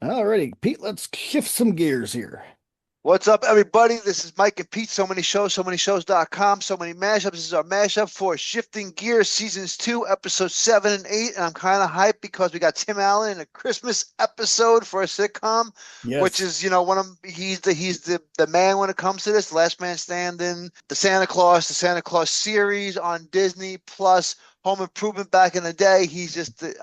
Alrighty, Pete, let's shift some gears here. What's up, everybody? This is Mike and Pete. So many shows.com, so many mashups. This is our mashup for Shifting Gears Seasons 2, episodes 7 and 8. And I'm kind of hyped because we got Tim Allen in a Christmas episode for a sitcom, which Yes, is, one of he's the man when it comes to this. Last Man Standing, the Santa Claus series on Disney Plus. Home Improvement back in the day.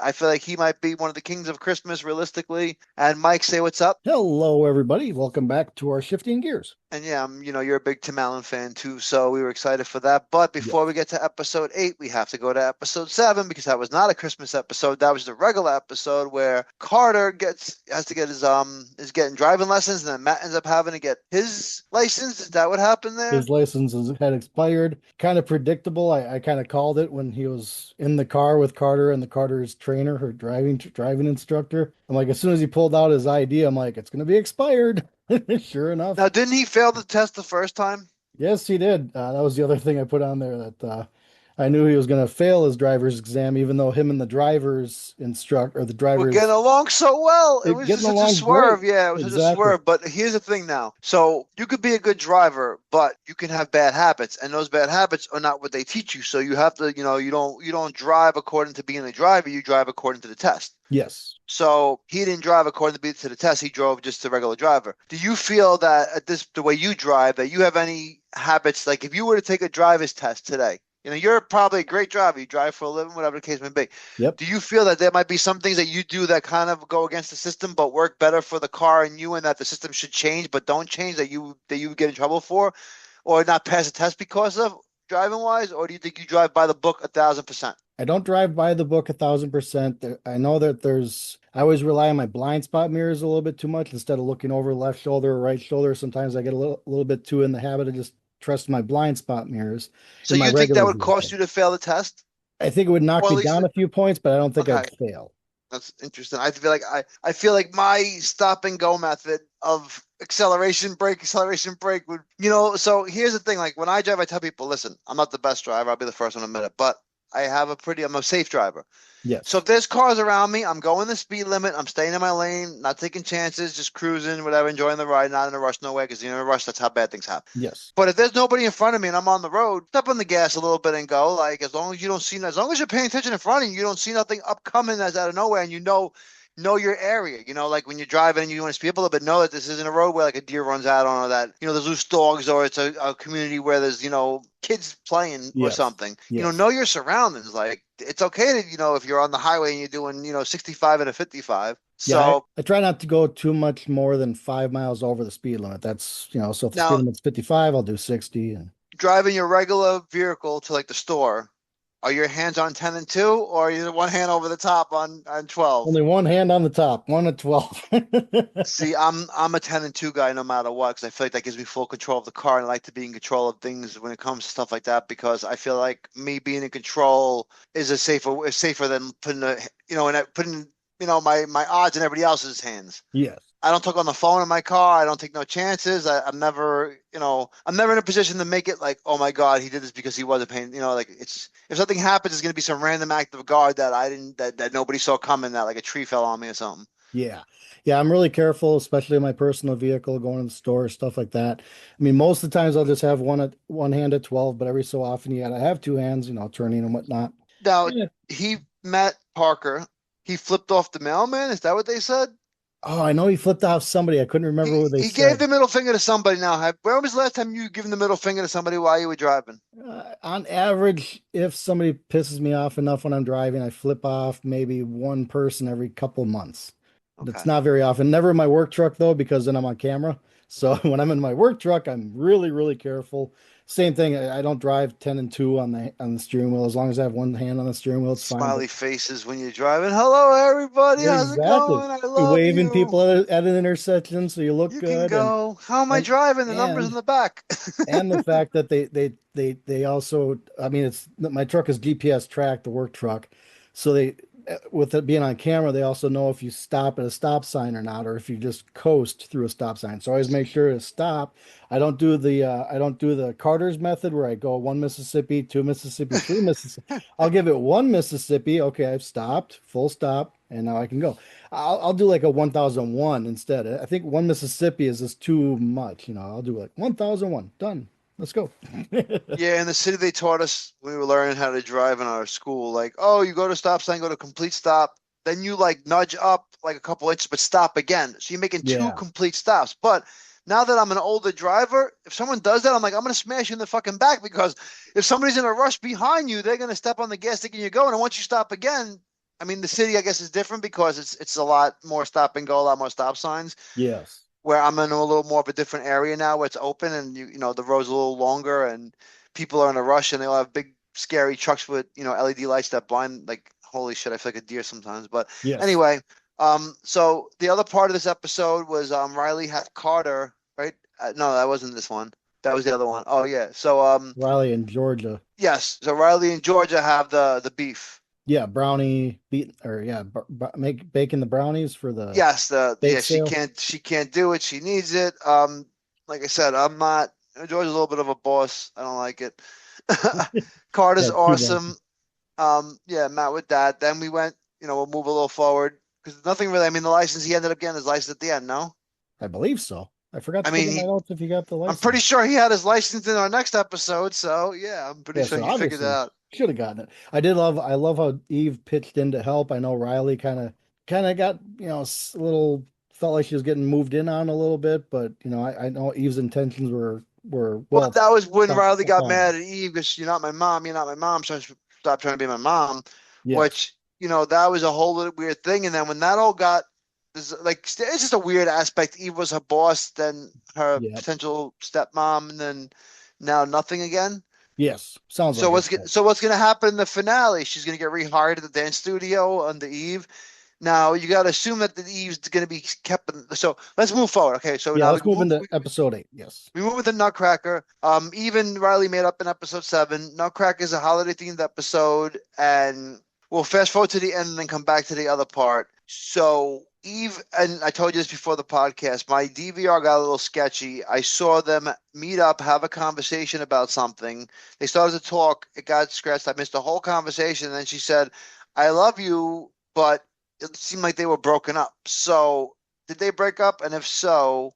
I feel like he might be one of the kings of Christmas, realistically. And Mike, say what's up. hello everybody. Welcome back to our shifting gears. And yeah, you're a big Tim Allen fan too, so we were excited for that. But before Yes. we get to episode 8, we have to go to episode 7 because that was not a Christmas episode. That was the regular episode where Carter has to get his is getting driving lessons, and then Matt ends up having to get his license. Is that what happened there? His had expired. Kind of predictable. I kind of called it when he was in the car with Carter and the Carter's trainer, her driving instructor. I'm like, as soon as he pulled out his ID, I'm like, it's gonna be expired. Sure enough. Now, didn't he fail the test the first time? Yes, he did. That was the other thing I put on there that I knew he was going to fail his driver's exam, even though him and the driver's instructor or the We're getting driver's along so well. It was getting just such a along great. swerve. Yeah, it was such a Exactly. swerve. But here's the thing now. So you could be a good driver, but you can have bad habits, and those bad habits are not what they teach you. So you have to, you don't drive according to being a driver. You drive according to the test. Yes. So he didn't drive according to the test. He drove just a regular driver. Do you feel that the way you drive, that you have any habits, like if you were to take a driver's test today, you're probably a great driver. You drive for a living, whatever the case may be. Yep. Do you feel that there might be some things that you do that kind of go against the system, but work better for the car and you, and that the system should change, but don't change that you would get in trouble for, or not pass a test because of driving wise? Or do you think you drive by the book 1,000%? I don't drive by the book 1,000%. I know that I always rely on my blind spot mirrors a little bit too much instead of looking over left shoulder or right shoulder. Sometimes I get a little bit too in the habit of just trusting my blind spot mirrors So in my you think that regular would cost vehicle. you to fail the test, I think it would knock or at me least down a few points, but I don't think okay. I'd fail. That's interesting. I feel like my stop and go method of acceleration brake would, so here's the thing. Like when I drive, I tell people, listen, I'm not the best driver. I'll be the first one to admit it, but I'm a safe driver. So Yes. if there's cars around me, I'm going the speed limit. I'm staying in my lane, not taking chances, just cruising, whatever, enjoying the ride, not in a rush, no way, because in a rush, that's how bad things happen. Yes. But if there's nobody in front of me and I'm on the road, step on the gas a little bit and go. Like as long as you don't see, as long as you're paying attention in front of you, you don't see nothing upcoming that's out of nowhere, and know your area. Like when you're driving and you want to speed up a little bit, know that this isn't a road where like a deer runs out on, or that there's loose dogs, or it's a community where there's kids playing or Yes. something. Yes. Know your surroundings. Like it's okay to if you're on the highway and you're doing 65 and a 55. Yeah, I, So I try not to go too much more than 5 miles over the speed limit. So if the speed now limit's 55, I'll do 60. And driving your regular vehicle to like the store, are your hands on 10 and 2, or are you one hand over the top on 12? only one hand on the top, one at 12. See, I'm a 10 and 2 guy no matter what, because I feel like that gives me full control of the car, and I like to be in control of things when it comes to stuff like that, because I feel like me being in control is safer than putting my odds in everybody else's hands. Yes. I don't talk on the phone in my car. I don't take no chances. I'm never in a position to make it like, oh my God, he did this because he wasn't paying. Like if something happens, it's gonna be some random act of God that I didn't, that nobody saw coming, that like a tree fell on me or something. Yeah. Yeah, I'm really careful, especially in my personal vehicle, going to the store, stuff like that. I mean, most of the times I'll just have one hand at 12, but every so often you gotta have two hands, turning and whatnot. Now Yeah. he met Parker. He flipped off the mailman. Is that what they said? Oh, I know he flipped off somebody. I couldn't remember He what they he gave said. the middle finger to somebody. Now, when was the last time you given the middle finger to somebody while you were driving? On average, if somebody pisses me off enough when I'm driving, I flip off maybe one person every couple months. That's Okay. not very often. Never in my work truck though, because then I'm on camera. So when I'm in my work truck, I'm really, really careful. Same thing. I don't drive 10 and 2 on the steering wheel. As long as I have one hand on the steering wheel, it's fine. But Smiley faces when you're driving. Hello, everybody. How's it exactly. going? I You're love waving you. people at an intersection so you look You can good and go. How am I and driving? The number's in and the back. and the fact that they also, I mean, it's my truck is GPS tracked, the work truck. So with it being on camera, they also know if you stop at a stop sign or not, or if you just coast through a stop sign. So I always make sure to stop. I don't do the Carter's method where I go one Mississippi, two Mississippi, three Mississippi. I'll give it one Mississippi. Okay, I've stopped, full stop. and now I can go. I'll do like a 1001 instead. I think one Mississippi is just too much. I'll do like 1001. Done. Let's go. Yeah, in the city they taught us when we were learning how to drive in our school, like, oh, you go to stop sign, go to complete stop, then you like nudge up like a couple inches, but stop again. So you're making two Yeah. complete stops. But now that I'm an older driver, if someone does that, I'm like, I'm gonna smash you in the fucking back because if somebody's in a rush behind you, they're gonna step on the gas thinking you're going. And once you stop again, I mean, the city, I guess, is different because it's a lot more stop and go, a lot more stop signs Yes. where I'm in a little more of a different area now where it's open and you know the road's a little longer and people are in a rush and they'll have big scary trucks with LED lights that blind like holy shit I feel like a deer sometimes. But Yes. anyway, so the other part of this episode was Riley had Carter, right? No, that wasn't this one. That was the other one. Oh yeah. So Riley in Georgia. yes, so Riley and Georgia have the beef. Yeah, brownie beat or yeah, make baking the brownies for the Yes, the bake yeah, sale. she can't do it. She needs it. Like I said, I'm not George's a little bit of a boss. I don't like it. Carter's Yeah, too bad. awesome. Yeah, Matt with that. Then we went, we'll move a little forward because nothing really, I mean, the license he ended up getting his license at the end, no? I believe so. I forgot I to put mean, in my notes if you got the I'm pretty license. sure he had his license in our next episode, so yeah, I'm pretty Yeah, sure so he figured it obviously out. should have gotten it. I love how Eve pitched in to help. I know Riley kind of got, a little felt like she was getting moved in on a little bit, but I know Eve's intentions were Well, well that was when thought, Riley got thought of. mad at Eve because you're not my mom, you're not my mom, so I should stop trying to be my mom, Yes. which, that was a whole little weird thing. And then when that all got, like, it's just a weird aspect. Eve was her boss, then her Yep. potential stepmom, and then now nothing again. Yes. Sounds So like it. what's gonna happen in the finale? She's gonna get rehired at the dance studio under Eve. Now you got to assume that the Eve's going to be kept. So let's move forward. Okay, so Yeah, now let's move into episode 8. Yes. we move with the Nutcracker. Even Riley made up in episode 7. Nutcracker is a holiday themed episode, and we'll fast forward to the end and then come back to the other part. So Eve and I told you this before the podcast. My DVR got a little sketchy. I saw them meet up, have a conversation about something. They started to talk. It got scratched. I missed the whole conversation. And then she said, "I love you," but it seemed like they were broken up. So did they break up? And if so,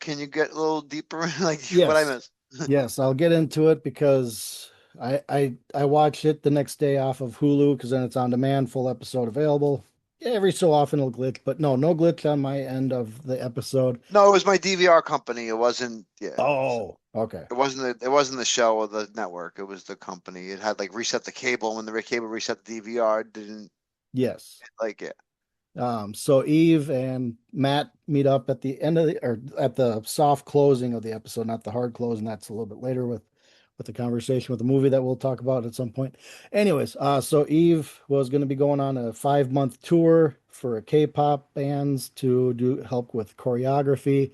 can you get a little deeper like what I Yes. missed? Yes, I'll get into it because I watch it the next day off of Hulu because then it's on demand, full episode available. Yeah, every so often it'll glitch, but no glitch on my end of the episode. No, it was my DVR company. It wasn't. Yeah, Oh, okay. it wasn't the show or the network. It was the company. It had like reset the cable. When the cable reset the DVR, didn't Yes. like it. So Eve and Matt meet up at the end of the or at the soft closing of the episode, not the hard closing. That's a little bit later with the conversation with the movie that we'll talk about at some point. Anyways, so Eve was going to be going on a 5-month tour for K-pop bands to do help with choreography,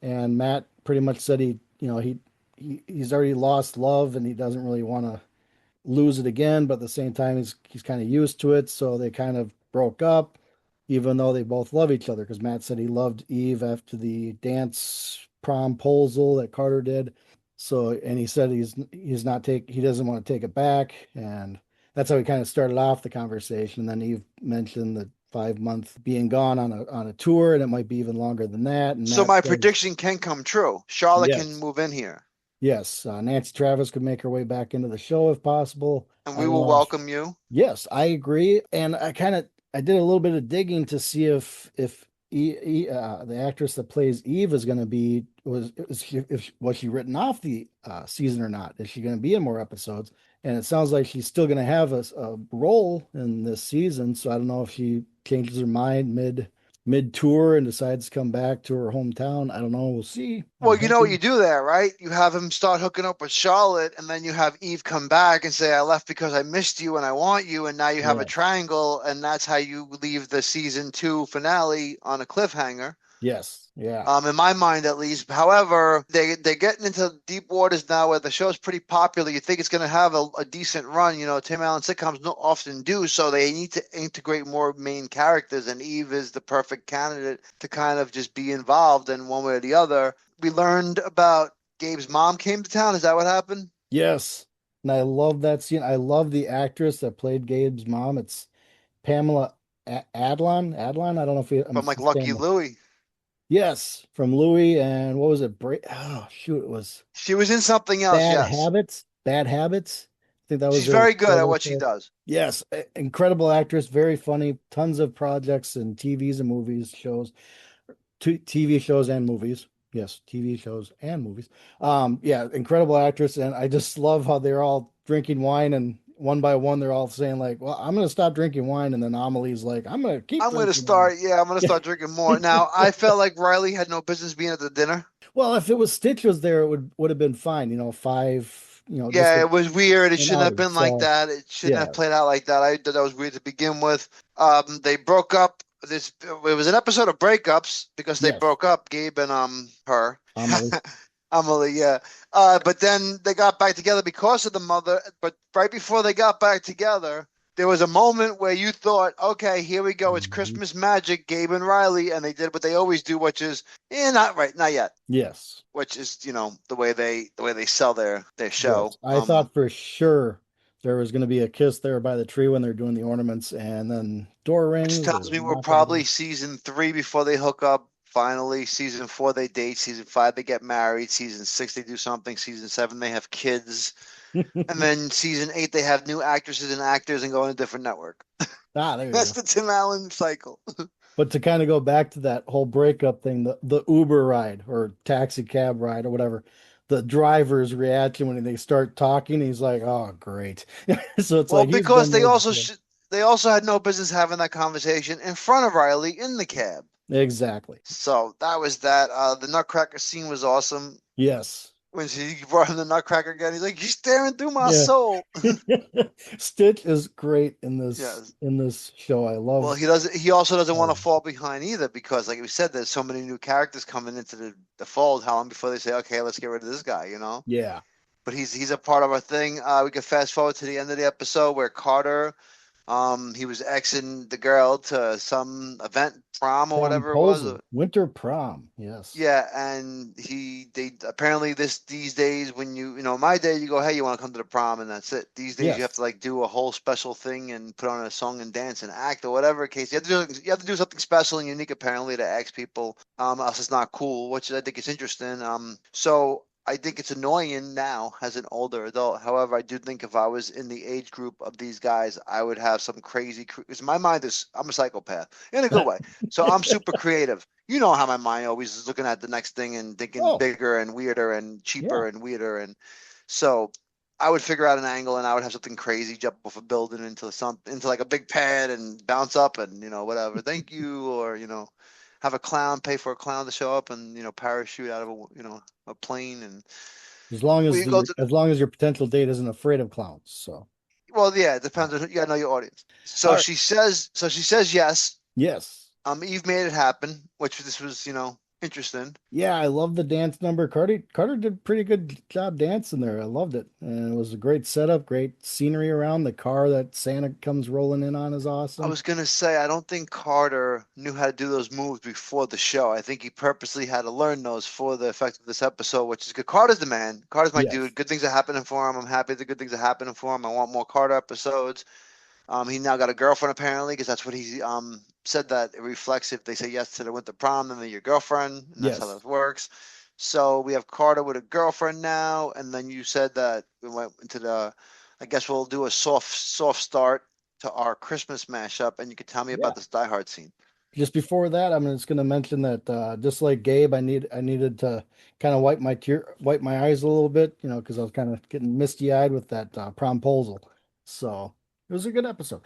and Matt pretty much said he's already lost love and he doesn't really want to lose it again, but at the same time, he's kind of used to it. So they kind of broke up, even though they both love each other. Because Matt said he loved Eve after the dance promposal that Carter did. So, and he said he doesn't want to take it back, and that's how he kind of started off the conversation. And then Eve mentioned the 5 month being gone on a tour, and it might be even longer than that. And So Matt my said, prediction can come true. Charlotte can yes, move in here, yes, Nancy Travis could make her way back into the show if possible. and I we don't will know if welcome you. Yes, I agree, and I did a little bit of digging to see if the actress that plays Eve is going to be was she written off the season or not? Is she going to be in more episodes? And it sounds like she's still going to have a role in this season. So I don't know if she changes her mind mid tour and decides to come back to her hometown. I don't know. We'll see. I'm Well, you know what you hoping. do there, right? You have him start hooking up with Charlotte, and then you have Eve come back and say, "I left because I missed you and I want you," and now you have a Yes, triangle, and that's how you leave the season 2 finale on a cliffhanger. yes, yeah, In my mind at least. However, they're getting into deep waters now where the show's pretty popular. You think it's going to have a decent run. Tim Allen sitcoms don't often do, so they need to integrate more main characters, and Eve is the perfect candidate to kind of just be involved in one way or the other. We learned about Gabe's mom came to town. Is that what happened? yes. And I love that scene. I love the actress that played Gabe's mom. It's Pamela. Adlon. I don't know if I'm from like Lucky saying that. Louie. Yes, from Louis, and what was it? Oh shoot, it was She was in something else, Bad yes. Habits. Bad Habits. I think that was She's their very good at title what she for it. does. Yes, incredible actress, very funny, tons of projects and TVs and movies, shows, TV shows and movies. Yes, TV shows and movies. Yeah, incredible actress, and I just love how they're all drinking wine, and one by one they're all saying like, "Well, I'm gonna stop drinking wine," and then Amelie's like, "I'm gonna keep I'm gonna drinking wine." start, yeah, I'm gonna start drinking more. Now, I felt like Riley had no business being at the dinner. Well, if it was Stitch was there, it would have been fine. Five, just Yeah, it was weird. It an shouldn't have outing. been like So that. It shouldn't yeah, have played out like that. I thought that was weird to begin with. They broke up. It was an episode of breakups because they yes, broke up, Gabe and her. Amelie. Emily, yeah. But then they got back together because of the mother. But right before they got back together, there was a moment where you thought, okay, here we go. It's Mhm. Christmas magic, Gabe and Riley, and they did what they always do, which is, not right, not yet. Yes, Which is, the way they sell their show. yes. I thought for sure there was going to be a kiss there by the tree when they're doing the ornaments, and then door Which rings. tells There's me we're not going to probably be. season 3 before they hook up. Finally, season 4 they date. Season 5 they get married. Season 6 they do something. Season 7 they have kids. And then season 8 they have new actresses and actors and go on a different network. There you That's go. the Tim Allen cycle. But to kind of go back to that whole breakup thing, the Uber ride or taxi cab ride or whatever, the driver's reaction when they start talking, he's like, "Oh, great." So it's Well, like he's because been they there also before. sh they also had no business having that conversation in front of Riley in the cab. Exactly. So that was that. The Nutcracker scene was awesome. Yes. When she brought him the Nutcracker again, he's like, "You're staring through my Yeah. soul." Stitch is great in Yeah. this show. I Well, love he doesn't. He also doesn't want all to of it. fall behind either because, like we said, there's so many new characters coming into the fold. How long before they say, "Okay, let's get rid of this guy," you know? Yeah. But he's a part of our thing. We can fast forward to the end of the episode where Carter, he was exing the girl to some event, prom or whatever it was. Promposal. Winter prom. Yes. Yeah, and they apparently these days when my day you go, hey, you want to come to the prom and that's it. These days you have Yes. to like do a whole special thing and put on a song and dance and act or whatever case. You have to do something special and unique apparently to ask people. Else it's not cool, which I think is interesting. So I think it's annoying now as an older adult. However, I do think if I was in the age group of these guys, I would have some crazy. Because my mind is, I'm a psychopath in a good way. So I'm super creative. You know how my mind always is looking at the next thing and thinking Oh, bigger and weirder and yeah. cheaper and weirder. And so I would figure out an angle and I would have something crazy jump off a building into like a big pad and bounce up and whatever. Thank you, or have a clown pay for a clown to show up and parachute out of a plane and we go to. As long as your potential date isn't afraid of clowns. So, Well, yeah, it depends on you gotta know your audience. all So right. she says yes. Yes. Eve made it happen, which this was interesting. Yeah, I love the dance number. Carter did a pretty good job dancing there. I loved it. And it was a great setup, great scenery around. The car that Santa comes rolling in on is I awesome. was gonna say I don't think Carter knew how to do those moves before the show. I think he purposely had to learn those for the effect of this episode, which is good. Carter's the man. Carter's my Yes. dude. Good things are happening for him. I'm happy the good things are happening for him. I want more Carter episodes. He now got a girlfriend apparently because that's what he said that it reflects if they say yes to the winter prom, then they're your girlfriend, and that's how Yes. that works. So we have Carter with a girlfriend now, and then you said that we went into the. I guess we'll do a soft start to our Christmas mashup, and you could tell me Yeah. about this Die Hard scene. Just before that, I'm just going to mention that just like Gabe, I needed to kind of wipe my eyes a little bit, because I was kind of getting misty-eyed with that promposal. So it was a good episode.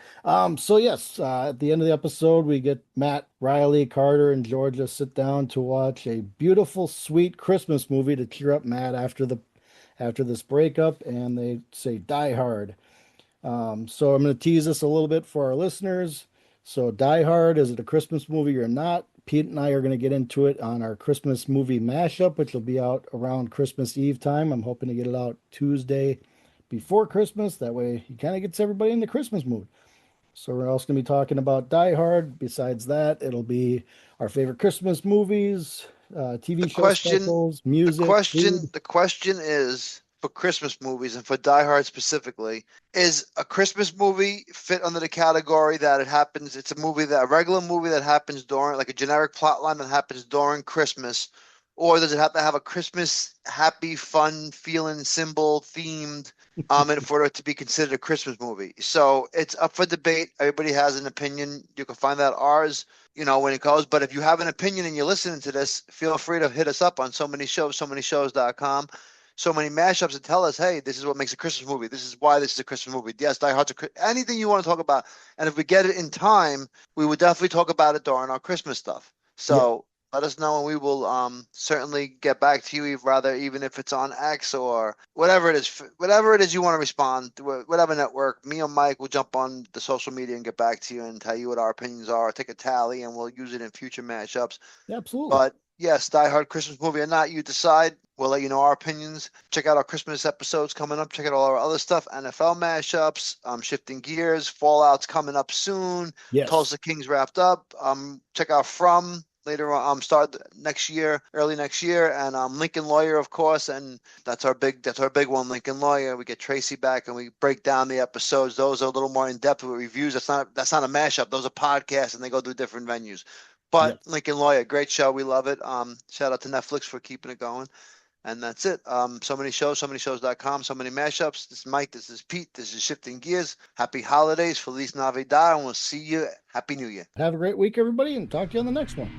So yes, at the end of the episode, we get Matt, Riley, Carter, and Georgia sit down to watch a beautiful, sweet Christmas movie to cheer up Matt after this breakup, and they say Die Hard. So I'm going to tease this a little bit for our listeners. So Die Hard, is it a Christmas movie or not? Pete and I are going to get into it on our Christmas movie mashup, which will be out around Christmas Eve time. I'm hoping to get it out Tuesday before Christmas. That way he kind of gets everybody in the Christmas mood. So we're also going to be talking about Die Hard. Besides that, it'll be our favorite Christmas movies, The TV show question, specials, the music, question, food. the question is. for Christmas movies and for Die Hard specifically. Is a Christmas movie fit under the category that it happens? It's a regular movie that happens during, like a generic plot line that happens during Christmas, or does it have to have a Christmas happy, fun, feeling, symbol themed, in for it to be considered a Christmas movie? So it's up for debate. Everybody has an opinion. You can find out ours, when it goes. But if you have an opinion and you're listening to this, feel free to hit us up on so many shows, so many shows.com, so many mashups, and tell us, hey, this is what makes a Christmas movie. This is why this is a Christmas movie. Yes, Die Hard's anything you want to talk about. And if we get it in time, we would definitely talk about it during our Christmas stuff. Yeah, So let us know, and we will certainly get back to you, rather even if it's on X or whatever it is you want to respond, whatever network. Me or Mike will jump on the social media and get back to you and tell you what our opinions are. Take a tally, and we'll use it in future mashups. yeah, absolutely. But yes, Die Hard Christmas movie or not, you decide. We'll let you know our opinions. Check out our Christmas episodes coming up. Check out all our other stuff, NFL mashups, shifting gears, Fallout's coming up soon. Yes. Tulsa Kings wrapped up. Check out From later on. Start next year, early next year, and Lincoln Lawyer, of course, and that's our big one, Lincoln Lawyer. We get Tracy back and we break down the episodes. Those are a little more in depth with reviews. That's not a mashup. Those are podcasts, and they go through different venues. But Yes. Lincoln Lawyer, great show. We love it. Shout out to Netflix for keeping it going. And that's it. So many shows, so many shows.com, so many mashups. This is Mike. This is Pete. This is Shifting Gears. Happy holidays. Feliz Navidad. And we'll see you. Happy New Year. Have a great week, everybody, and talk to you on the next one.